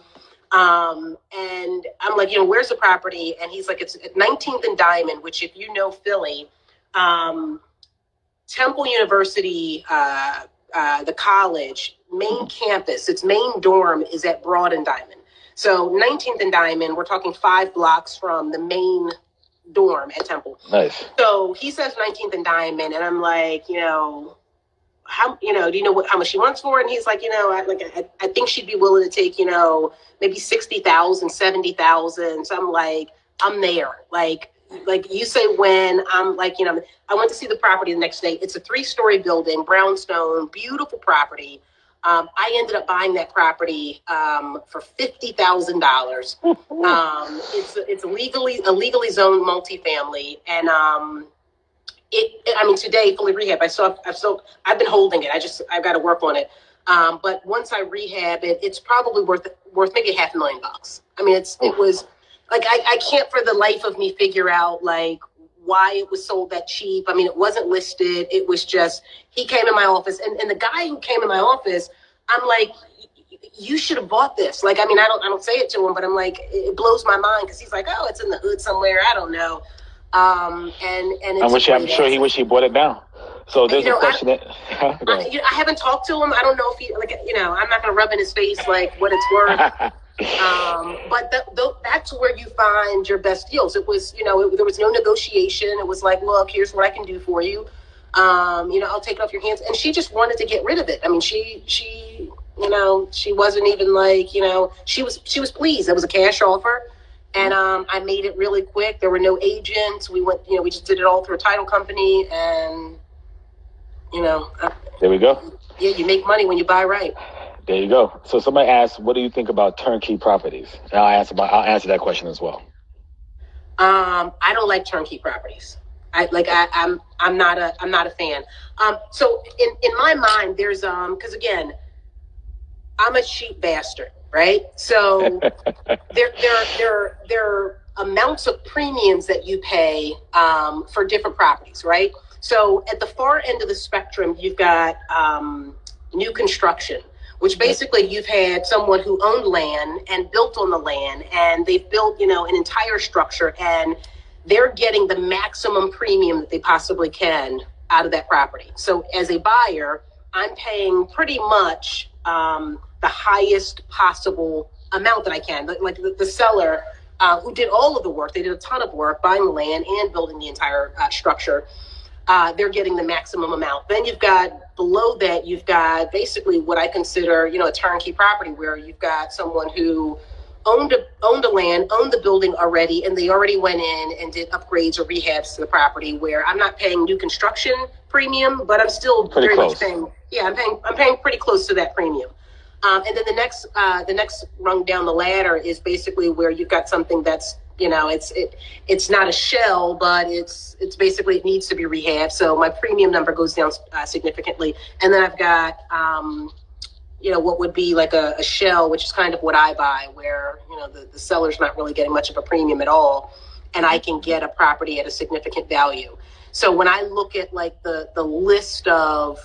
And I'm like, where's the property? And he's like, it's at 19th and Diamond, which, if you know Philly, Temple University, the college, main campus, its main dorm is at Broad and Diamond. So 19th and Diamond, we're talking 5 blocks from the main dorm at Temple. Nice. So he says 19th and Diamond, and I'm like, how, do you know how much she wants for it? And he's like, I think she'd be willing to take, maybe 60,000, 70,000. So I'm like, I'm there. You say when. I'm like, I went to see the property the next day. It's a 3-story building, brownstone, beautiful property. I ended up buying that property for $50,000. It's a legally zoned multifamily, and today fully rehab. I've been holding it. I've got to work on it. But once I rehab it, it's probably worth maybe $500,000. It was I can't for the life of me figure out why it was sold that cheap. It wasn't listed. It was just, he came in my office, and the guy who came in my office, I'm like, you should have bought this. I don't say it to him, but I'm like, it blows my mind, because he's like, oh, it's in the hood somewhere. I don't know. And I'm sure he wish he bought it now. So there's a question I haven't talked to him. I don't know if he I'm not going to rub in his face what it's worth. But that's where you find your best deals. It was, there was no negotiation. It was like, look, here's what I can do for you. I'll take it off your hands. And she just wanted to get rid of it. She wasn't even she was pleased. It was a cash offer. And I made it really quick. There were no agents. We went, we just did it all through a title company. And, there we go. Yeah, you make money when you buy right. There you go. So somebody asked, what do you think about turnkey properties? And I'll answer that question as well. I don't like turnkey properties. I'm not a fan. So in my mind, there's because again, I'm a cheap bastard, right? So there are amounts of premiums that you pay for different properties, right? So at the far end of the spectrum, you've got new construction, which basically you've had someone who owned land and built on the land, and they've built, an entire structure, and they're getting the maximum premium that they possibly can out of that property. So as a buyer, I'm paying pretty much the highest possible amount that I can. Like the seller who did all of the work, they did a ton of work buying the land and building the entire structure. They're getting the maximum amount. Then you've got below that, you've got basically what I consider, a turnkey property, where you've got someone who owned the land, owned the building already, and they already went in and did upgrades or rehabs to the property, where I'm not paying new construction premium, but I'm still pretty very close. much paying. Yeah, I'm paying pretty close to that premium. And then the next rung down the ladder is basically where you've got something that's, it's not a shell, but it's basically, it needs to be rehabbed. So my premium number goes down significantly. And then I've got, what would be like a shell, which is kind of what I buy, where, the seller's not really getting much of a premium at all, and I can get a property at a significant value. So when I look at like the list of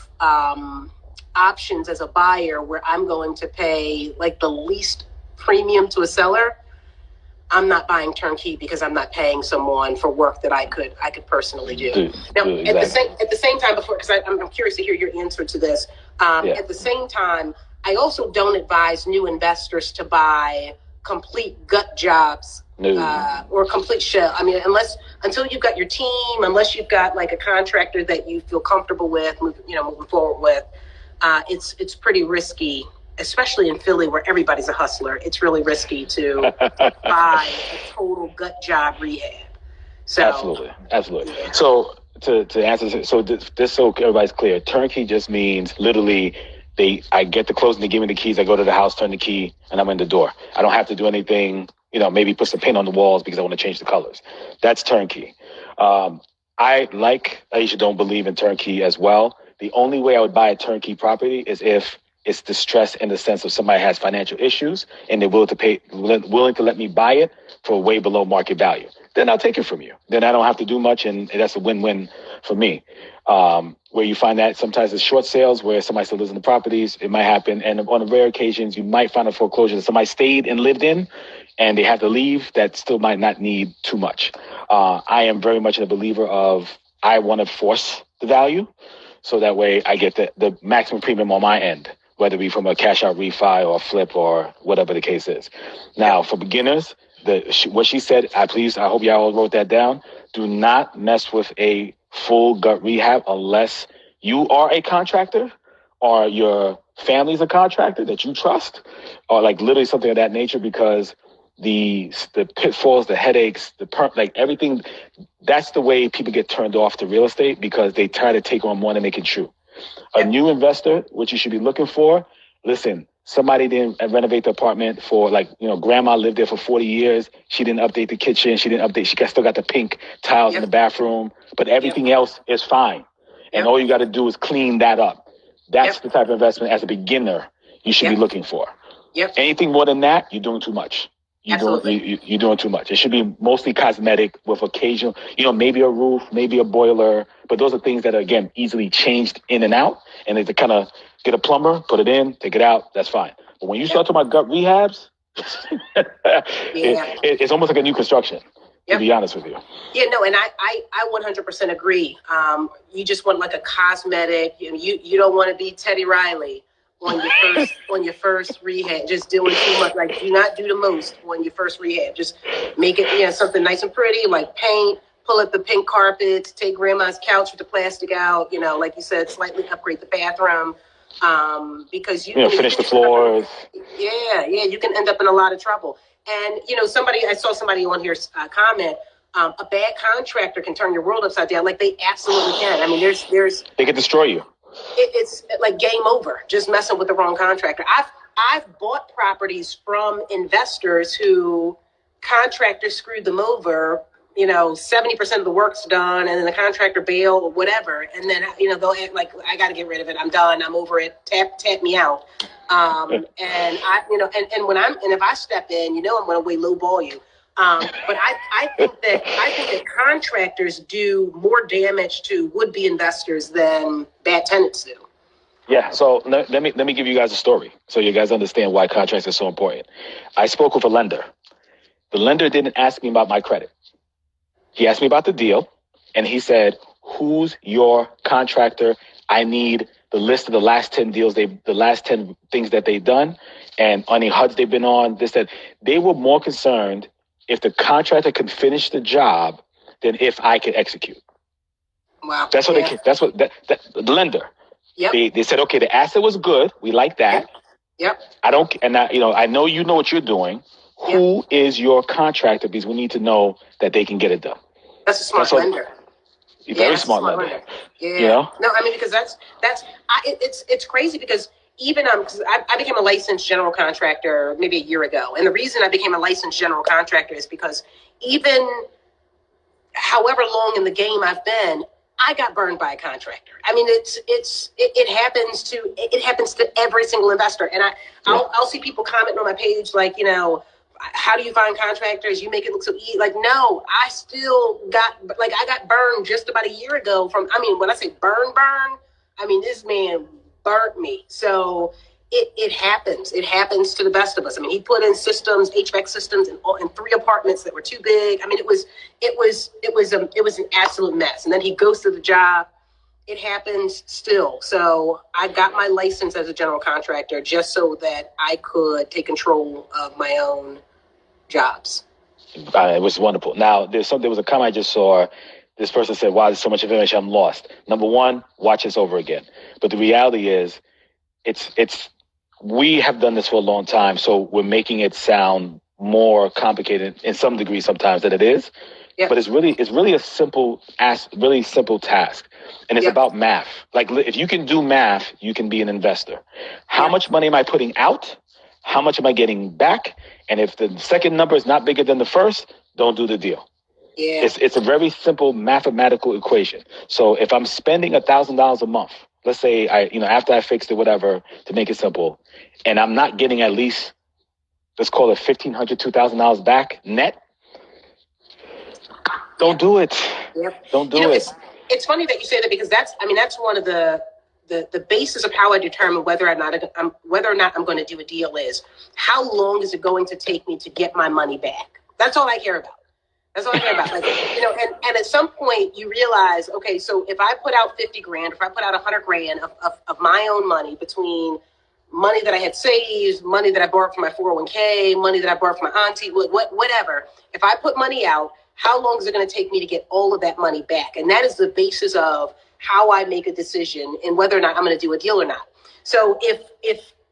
options as a buyer, where I'm going to pay like the least premium to a seller, I'm not buying turnkey, because I'm not paying someone for work that I could personally do. Now, exactly. at the same time, because I'm curious to hear your answer to this. At the same time, I also don't advise new investors to buy complete gut jobs. No. Or complete shell. I mean, until you've got your team, unless you've got like a contractor that you feel comfortable with, moving forward with, it's pretty risky, especially in Philly, where everybody's a hustler. It's really risky to buy a total gut job rehab. So Absolutely. Yeah. So to answer, so this so everybody's clear, turnkey just means literally I get the closing, they give me the keys, I go to the house, turn the key, and I'm in the door. I don't have to do anything, maybe put some paint on the walls because I want to change the colors. That's turnkey. I, like Ayesha, don't believe in turnkey as well. The only way I would buy a turnkey property is if it's distressed in the sense of somebody has financial issues and they're willing to let me buy it for way below market value. Then I'll take it from you. Then I don't have to do much, and that's a win-win for me. Where you find that sometimes it's short sales where somebody still lives in the properties, it might happen. And on rare occasions, you might find a foreclosure that somebody stayed and lived in and they have to leave, that still might not need too much. I am very much a believer of, I want to force the value so that way I get the maximum premium on my end, whether it be from a cash out refi or a flip or whatever the case is. Now, for beginners, what she said, I hope y'all all wrote that down. Do not mess with a full gut rehab unless you are a contractor or your family's a contractor that you trust, or like literally something of that nature, because the pitfalls, the headaches, like everything, that's the way people get turned off to real estate, because they try to take on more than they can chew. A new investor, what you should be looking for, listen, somebody didn't renovate the apartment for grandma lived there for 40 years. She didn't update the kitchen. She still got the pink tiles in the bathroom, but everything else is fine. And all you got to do is clean that up. That's the type of investment as a beginner you should be looking for. Anything more than that, you're doing too much. You're doing too much. It should be mostly cosmetic with occasional, maybe a roof, maybe a boiler, but those are things that are, again, easily changed in and out. And they kind of get a plumber, put it in, take it out, that's fine. But when you start talking about gut rehabs, it's almost like a new construction, to be honest with you. Yeah, no, and I 100% agree. You just want like a cosmetic, you don't want to be Teddy Riley on your first rehab, just doing too much. Like, do not do the most on your first rehab. Just make it, something nice and pretty, like paint, pull up the pink carpets, take grandma's couch with the plastic out, like you said, slightly upgrade the bathroom. Because you finish the floors. You can end up in a lot of trouble. And, I saw somebody on here comment, a bad contractor can turn your world upside down. Like, they absolutely can. I mean, they can destroy you. It's like game over, just messing with the wrong contractor. I've bought properties from investors who contractors screwed them over, 70% of the work's done, and then the contractor bail or whatever, and then they'll act like, I got to get rid of it. I'm done. I'm over it. Tap me out. And if I step in, I'm going to way lowball you. But I think that contractors do more damage to would-be investors than bad tenants do. Yeah, so let me give you guys a story so you guys understand why contracts are so important. I spoke with a lender. The lender didn't ask me about my credit. He asked me about the deal, and he said, "Who's your contractor? I need the list of the last 10 deals, the last 10 things that they've done, and any HUDs they've been on." This, that. They were more concerned if the contractor could finish the job than if I could execute. Wow. That's what the lender. Yep. They said, okay, the asset was good. We like that. Yep. I know you know what you're doing. Who is your contractor? Because we need to know that they can get it done. That's a smart lender. Very smart lender. Yeah. No, I mean, because it's crazy because even because I became a licensed general contractor maybe a year ago, and the reason I became a licensed general contractor is because even however long in the game I've been, I got burned by a contractor. I mean, it happens to every single investor, and I'll see people comment on my page like, how do you find contractors? You make it look so easy. Like, no, I still I got burned just about a year ago when I say burn, I mean, this man burnt me. So it happens. It happens to the best of us. I mean, he put in systems, HVAC systems in 3 apartments that were too big. I mean, it was an absolute mess. And then he goes to the job. It happens still. So I got my license as a general contractor just so that I could take control of my own jobs. It was wonderful. Now, there was a comment I just saw. This person said, wow, there's so much information, I'm lost. Number one, watch this over again. But the reality is, we have done this for a long time, so we're making it sound more complicated in some degree sometimes than it is. Yep. But it's really a simple task. And it's about math. Like, if you can do math, you can be an investor. How much money am I putting out? How much am I getting back? And if the second number is not bigger than the first, don't do the deal. Yeah. It's a very simple mathematical equation. So if I'm spending $1,000 a month, let's say after I fixed it, whatever, to make it simple, and I'm not getting at least, let's call it $1,500, $2,000 back net, don't do it. Yep. Don't do it. It's funny that you say that because that's one of the basis of how I determine whether or not I'm going to do a deal is how long is it going to take me to get my money back? That's all I care about. Like, and at some point you realize, okay, so if I put out 50 grand, if I put out 100 grand of my own money between money that I had saved, money that I borrowed from my 401k, money that I borrowed from my auntie, whatever, if I put money out, how long is it going to take me to get all of that money back? And that is the basis of how I make a decision and whether or not I'm going to do a deal or not. So if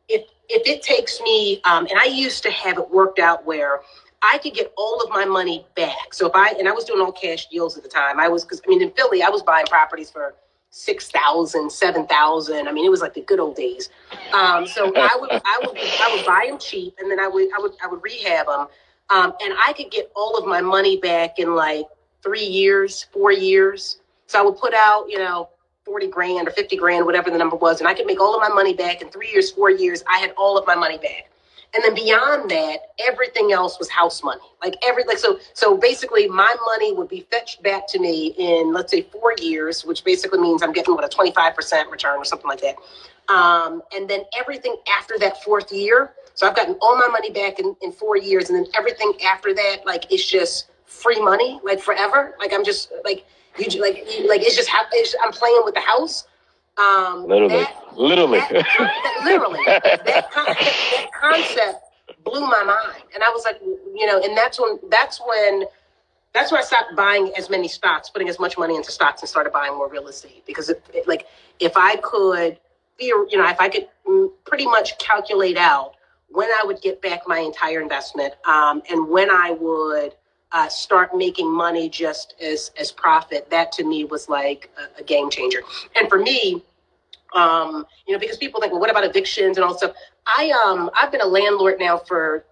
it takes me, and I used to have it worked out where I could get all of my money back. So I was doing all cash deals at the time. In Philly, I was buying properties for $6,000, $7,000. I mean, it was like the good old days. So I would buy them cheap, and then I would rehab them, and I could get all of my money back in like 3 years, 4 years. So I would put out, 40 grand or 50 grand, whatever the number was, and I could make all of my money back in 3 years, 4 years. I had all of my money back. And then beyond that, everything else was house money. So basically my money would be fetched back to me in, let's say, 4 years, which basically means I'm getting a 25% return or something like that. And then everything after that 4th year. So I've gotten all my money back in 4 years. And then everything after that, it's just free money, forever. I'm just it's just I'm playing with the house. Literally. That concept blew my mind, and I was like, and that's when I stopped buying as many stocks, putting as much money into stocks, and started buying more real estate. Because if I could pretty much calculate out when I would get back my entire investment, and when I would start making money just as profit, that to me was like a game changer. And for me, because people think, well, what about evictions and all that stuff? I've been a landlord now for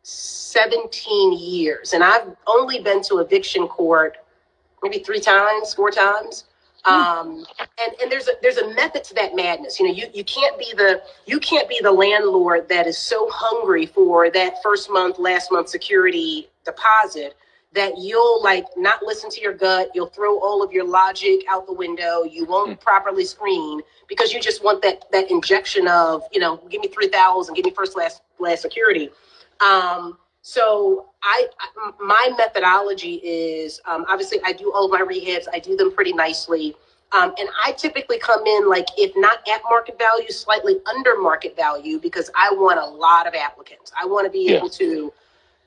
17 years. And I've only been to eviction court maybe 4 times. And there's a method to that madness. You can't be the landlord that is so hungry for that first month, last month security deposit that you'll not listen to your gut. You'll throw all of your logic out the window. You won't properly screen because you just want that injection of, give me 3,000, give me first, last security. So my methodology is, obviously I do all of my rehabs. I do them pretty nicely. And I typically come in, if not at market value, slightly under market value, because I want a lot of applicants. I want to be able to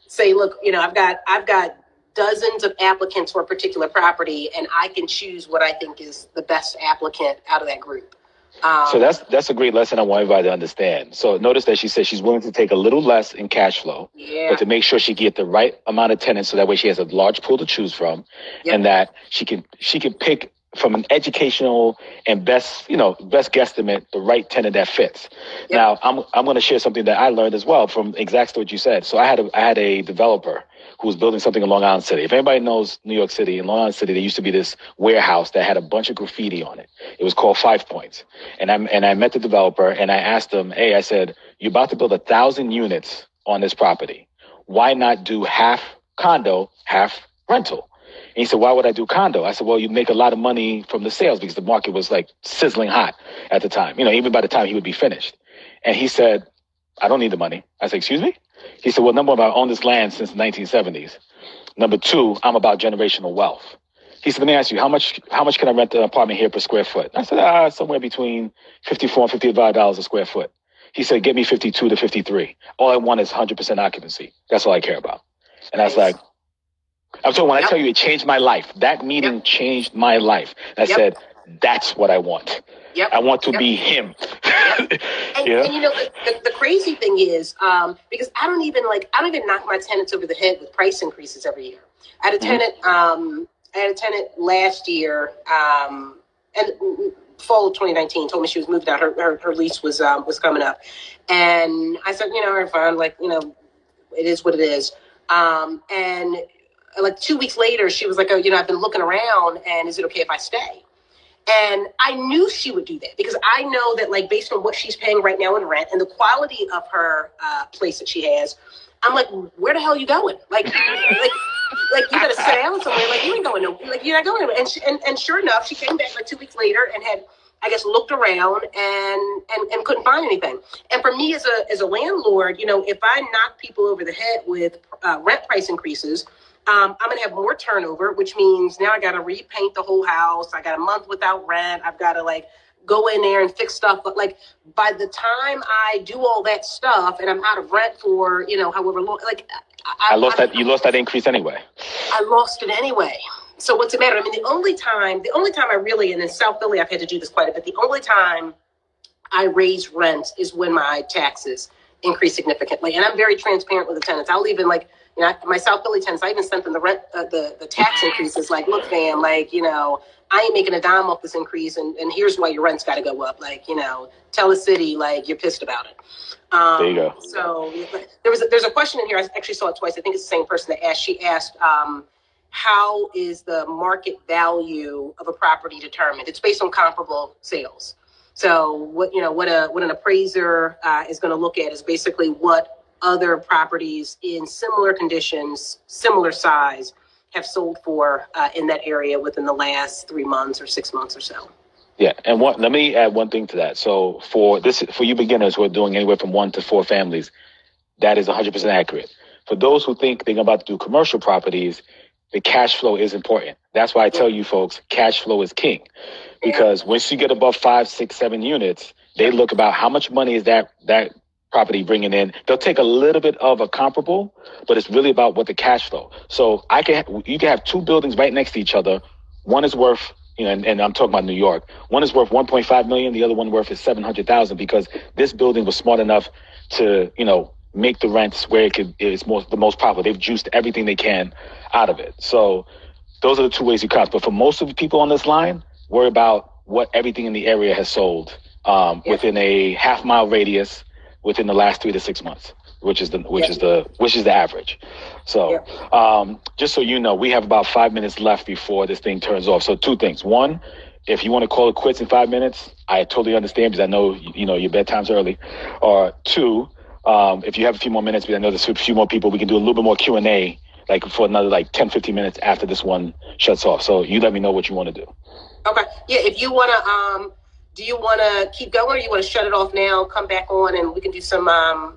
say, look, I've got dozens of applicants for a particular property, and I can choose what I think is the best applicant out of that group. So that's a great lesson I want everybody to understand. So notice that she said she's willing to take a little less in cash flow, but to make sure she get the right amount of tenants, so that way she has a large pool to choose from, and that she can pick from an educational and best guesstimate the right tenant that fits. Now I'm going to share something that I learned as well from exactly what you said. So I had a developer who was building something in Long Island City. If anybody knows New York City, in Long Island City, there used to be this warehouse that had a bunch of graffiti on it. It was called 5 Points. And I met the developer and I asked him, hey, I said, you're about to build 1,000 units on this property. Why not do half condo, half rental? And he said, why would I do condo? I said, well, you make a lot of money from the sales because the market was sizzling hot at the time, even by the time he would be finished. And he said, I don't need the money. I said, excuse me? He said, well, number one, I've owned this land since the 1970s. Number two, I'm about generational wealth. He said, let me ask you, how much can I rent an apartment here per square foot? I said, somewhere between $54 and $55 a square foot. He said, get me 52 to 53. All I want is 100% occupancy. That's all I care about. And I was like, I'm talking, when I tell you it changed my life, that meeting changed my life. And I said, that's what I want. I want to be him. And the crazy thing is, because I don't even knock my tenants over the head with price increases every year. I had a tenant last year, and fall of 2019, told me she was moving out. Her lease was coming up, and I said, fine, it is what it is. And 2 weeks later, she was like, oh, I've been looking around, and is it okay if I stay? And I knew she would do that because I know that, based on what she's paying right now in rent and the quality of her place that she has, I'm like, where the hell are you going? You got to sit down somewhere. You ain't going nowhere. You're not going anywhere. And sure enough, she came back 2 weeks later and had, I guess, looked around and couldn't find anything. And for me as a landlord, if I knock people over the head with rent price increases, I'm going to have more turnover, which means now I got to repaint the whole house. I got a month without rent. I've got to go in there and fix stuff. But by the time I do all that stuff and I'm out of rent for, however long, you lost that increase anyway. I lost it anyway. So what's the matter? I mean, the only time I really, and in South Philly, I've had to do this quite a bit. The only time I raise rent is when my taxes increase significantly. And I'm very transparent with the tenants. I'll even my South Philly tenants, I even sent them the rent, the tax increases. Look, fam, I ain't making a dime off this increase, and here's why your rent's got to go up. Tell the city you're pissed about it. There you go. So there's a question in here. I actually saw it twice. I think it's the same person that asked. She asked, how is the market value of a property determined? It's based on comparable sales. So what an appraiser is going to look at is basically what other properties in similar conditions, similar size, have sold for in that area within the last 3 months or 6 months or so. Yeah, and let me add one thing to that. So for you beginners who are doing anywhere from 1 to 4 families, that is 100% accurate. For those who think they're about to do commercial properties, the cash flow is important. That's why I tell you folks, cash flow is king. Because once you get above 5, 6, 7 units, they look about how much money is that property bringing in. They'll take a little bit of a comparable, but it's really about what the cash flow. So you can have 2 buildings right next to each other. One is worth, and I'm talking about New York. One is worth 1.5 million. The other one worth is 700,000 because this building was smart enough to, make the rents where it's the most profitable. They've juiced everything they can out of it. So those are the 2 ways you count. But for most of the people on this line, worry about what everything in the area has sold within a half-mile radius within the last 3 to 6 months. which is the average. So just so you know, we have about 5 minutes left before this thing turns off. So two things. One, if you want to call it quits in 5 minutes, I totally understand because I know your bedtime's early. Or two, if you have a few more minutes, because I know there's a few more people, we can do a little bit more Q&A, like for another 10, 15 minutes after this one shuts off. So you let me know what you want to do. Okay. Yeah. If you want to, do you want to keep going, or you want to shut it off now, come back on, and we can do some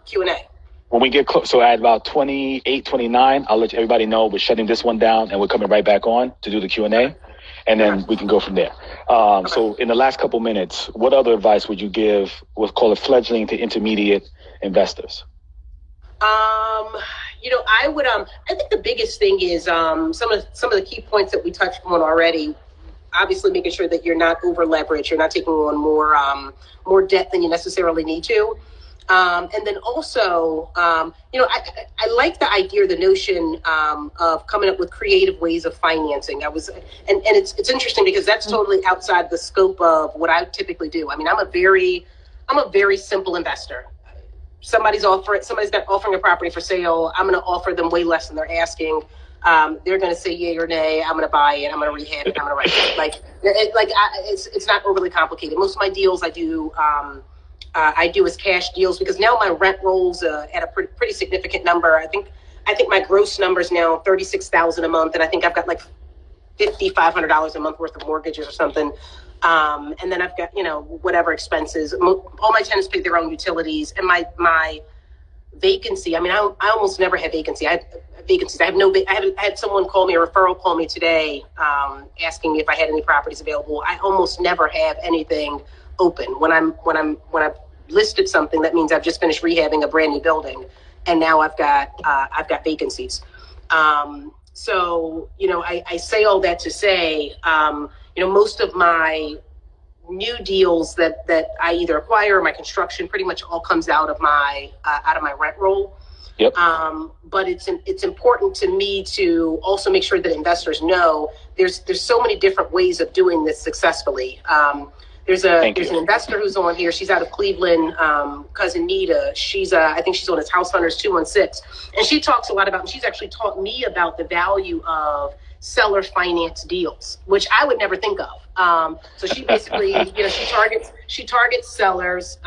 Q&A? When we get close, so at about 28, 29, I'll let everybody know we're shutting this one down and we're coming right back on to do the Q&A, and then we can go from there. So in the last couple minutes, what other advice would you give, we'll call it fledgling to intermediate investors? I would, I think the biggest thing is some of the key points that we touched on already. Obviously, making sure that you're not over leveraged, you're not taking on more debt than you necessarily need to. And then also, I like the idea, the notion of coming up with creative ways of financing. And it's interesting because that's totally outside the scope of what I typically do. I mean, I'm a very simple investor. Somebody's not offering a property for sale. I'm going to offer them way less than they're asking. They're going to say yay or nay. I'm going to buy it. I'm going to rehab it. I'm going to write it. It's not overly complicated. Most of my deals I do as cash deals, because now my rent rolls at a pretty significant number. I think my gross number is now $36,000 a month, and I think I've got like $5,500 a month worth of mortgages or something. And then I've got whatever expenses. All my tenants pay their own utilities, and my vacancy. I mean, I almost never have vacancy. I have vacancies. I had someone call me, a referral call me today, asking me if I had any properties available. I almost never have anything open. When I've listed something, that means I've just finished rehabbing a brand new building, and now I've got vacancies. So I say all that to say, most of my new deals that I either acquire or my construction pretty much all comes out of my rent roll. Yep. But it's important to me to also make sure that investors know there's so many different ways of doing this successfully. There's an investor who's on here. She's out of Cleveland, cousin Nita. I think she's on his House Hunters 216, and she talks a lot about. And she's actually taught me about the value of seller finance deals, which I would never think of. So she basically, she targets sellers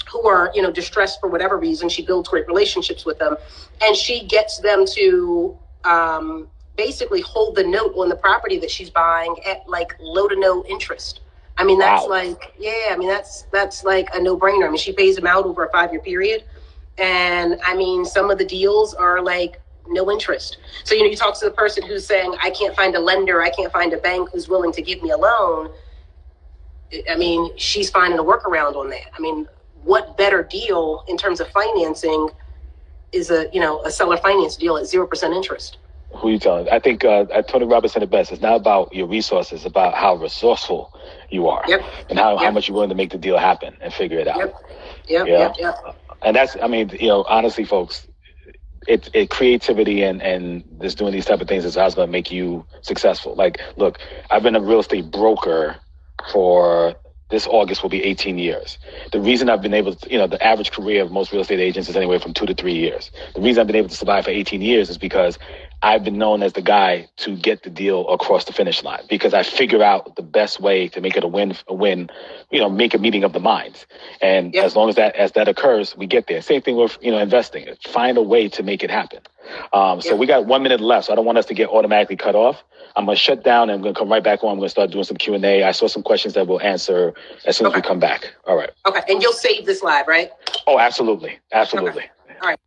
who are distressed for whatever reason. She builds great relationships with them, and she gets them to basically hold the note on the property that she's buying at like low to no interest. I mean, that's that's like a no-brainer. I mean, she pays them out over a 5-year period. And I mean, some of the deals are like no interest. So, you talk to the person who's saying, I can't find a lender, I can't find a bank who's willing to give me a loan. I mean, she's finding a workaround on that. I mean, what better deal in terms of financing is a seller finance deal at 0% interest? Who are you telling? I think Tony Robbins said it best. It's not about your resources, it's about how resourceful you are, and how much you're willing to make the deal happen and figure it out. Yep. And that's, I mean, honestly, folks, it creativity and just doing these type of things is how it's going to make you successful. Like, look, I've been a real estate broker for this August will be 18 years. The reason I've been able to, the average career of most real estate agents is anywhere from 2 to 3 years. The reason I've been able to survive for 18 years is because I've been known as the guy to get the deal across the finish line, because I figure out the best way to make it a win, make a meeting of the minds. And as long as that occurs, we get there. Same thing with, investing. Find a way to make it happen. So we got 1 minute left, so I don't want us to get automatically cut off. I'm going to shut down and I'm going to come right back on. I'm going to start doing some Q&A. I saw some questions that we'll answer as soon as we come back. All right. Okay. And you'll save this live, right? Oh, absolutely. Absolutely. Okay. All right.